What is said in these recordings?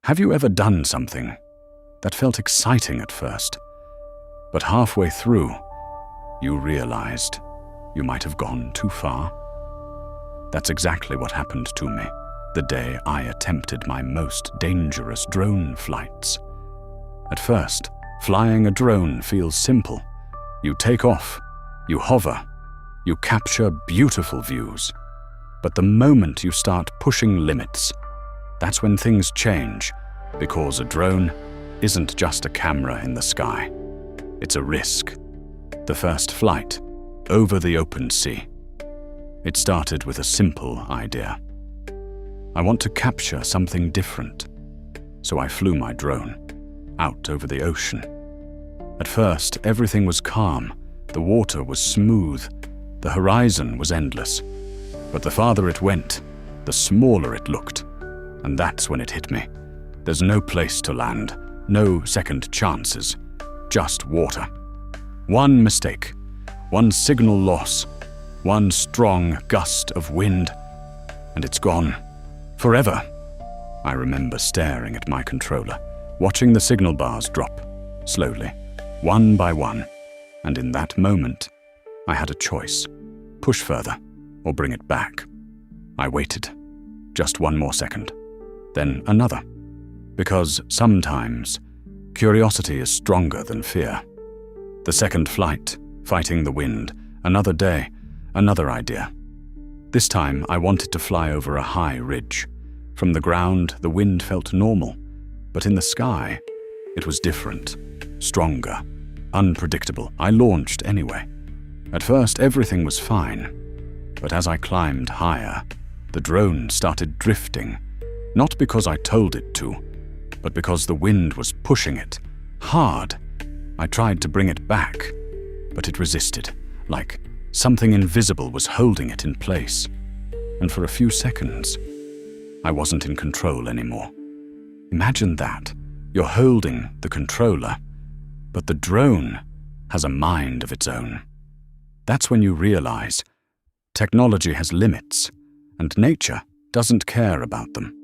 Have you ever done something that felt exciting at first, but halfway through, you realized you might have gone too far? That's exactly what happened to me the day I attempted my most dangerous drone flights. At first, flying a drone feels simple. You take off, you hover, you capture beautiful views. But the moment you start pushing limits, that's when things change, because a drone isn't just a camera in the sky. It's a risk. The first flight, over the open sea. It started with a simple idea. I want to capture something different. So I flew my drone out over the ocean. At first, everything was calm. The water was smooth. The horizon was endless. But the farther it went, the smaller it looked. And that's when it hit me. There's no place to land, no second chances, just water. One mistake, one signal loss, one strong gust of wind, and it's gone. Forever. I remember staring at my controller, watching the signal bars drop, slowly, one by one, and in that moment, I had a choice. Push further, or bring it back. I waited. Just one more second. Then another. Because sometimes, curiosity is stronger than fear. The second flight, fighting the wind, another day, another idea. This time, I wanted to fly over a high ridge. From the ground, the wind felt normal, but in the sky, it was different, stronger, unpredictable. I launched anyway. At first, everything was fine, but as I climbed higher, the drone started drifting, not because I told it to, but because the wind was pushing it hard. I tried to bring it back, but it resisted, like something invisible was holding it in place. And for a few seconds, I wasn't in control anymore. Imagine that. You're holding the controller, but the drone has a mind of its own. That's when you realize technology has limits, and nature doesn't care about them.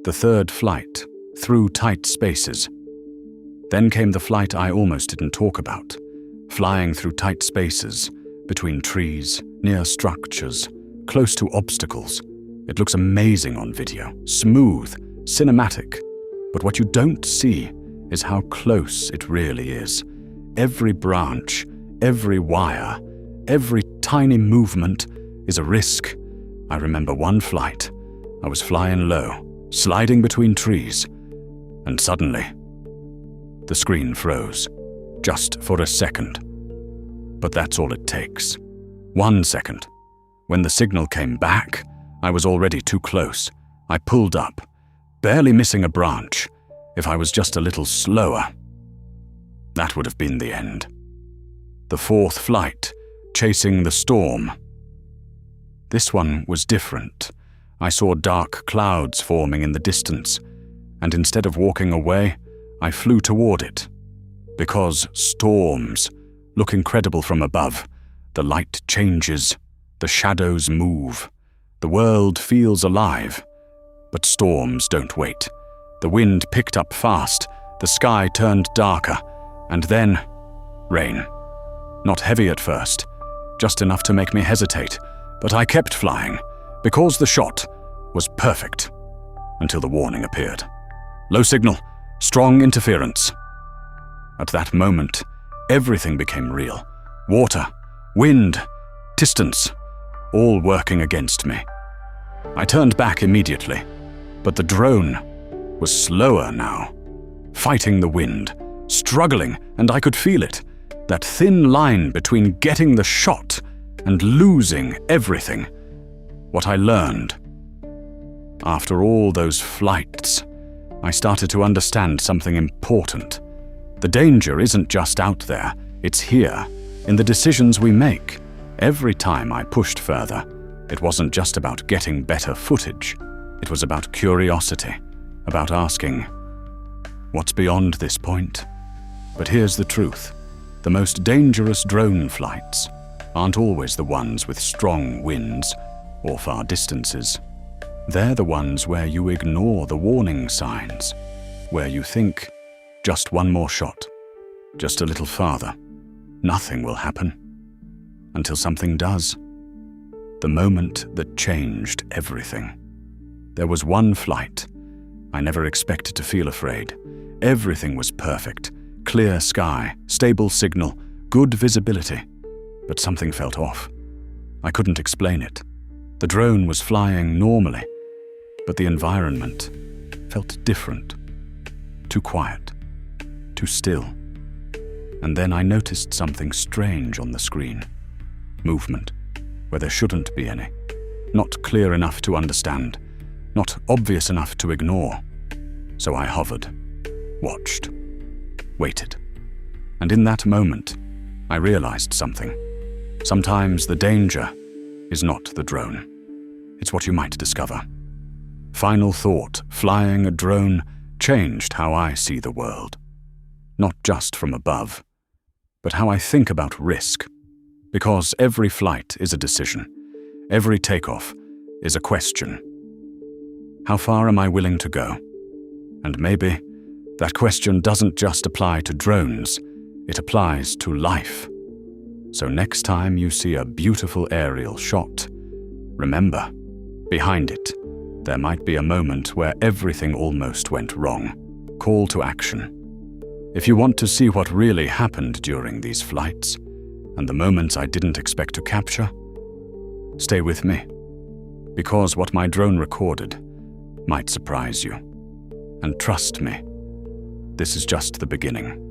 The third flight, through tight spaces. Then came the flight I almost didn't talk about, flying through tight spaces, between trees, near structures, close to obstacles. It looks amazing on video, smooth, cinematic. But what you don't see is how close it really is. Every branch, every wire, every tiny movement is a risk. I remember one flight. I was flying low, sliding between trees, and suddenly, the screen froze, just for a second. But that's all it takes. 1 second. When the signal came back, I was already too close. I pulled up, barely missing a branch. If I was just a little slower, that would have been the end. The fourth flight, chasing the storm. This one was different. I saw dark clouds forming in the distance, and instead of walking away, I flew toward it. Because storms look incredible from above. The light changes, the shadows move. The world feels alive, but storms don't wait. The wind picked up fast, the sky turned darker, and then rain. Not heavy at first, just enough to make me hesitate, but I kept flying, because the shot was perfect, until the warning appeared. Low signal, strong interference. At that moment, everything became real. Water, wind, distance, all working against me. I turned back immediately, but the drone was slower now, fighting the wind, struggling, and I could feel it, that thin line between getting the shot and losing everything. What I learned. After all those flights, I started to understand something important. The danger isn't just out there, it's here, in the decisions we make. Every time I pushed further, it wasn't just about getting better footage. It was about curiosity, about asking, what's beyond this point? But here's the truth. The most dangerous drone flights aren't always the ones with strong winds or far distances. They're the ones where you ignore the warning signs, where you think, just one more shot, just a little farther, nothing will happen, until something does. The moment that changed everything. There was one flight. I never expected to feel afraid. Everything was perfect. Clear sky, stable signal, good visibility. But something felt off. I couldn't explain it. The drone was flying normally, but the environment felt different. Too quiet, too still. And then I noticed something strange on the screen. Movement, where there shouldn't be any. Not clear enough to understand, not obvious enough to ignore. So I hovered, watched, waited. And in that moment, I realized something. Sometimes the danger is not the drone. It's what you might discover. Final thought, flying a drone changed how I see the world. Not just from above, but how I think about risk. Because every flight is a decision. Every takeoff is a question. How far am I willing to go? And maybe that question doesn't just apply to drones, it applies to life. So next time you see a beautiful aerial shot, remember, behind it, there might be a moment where everything almost went wrong. Call to action. If you want to see what really happened during these flights, and the moments I didn't expect to capture, stay with me, because what my drone recorded might surprise you. And trust me, this is just the beginning.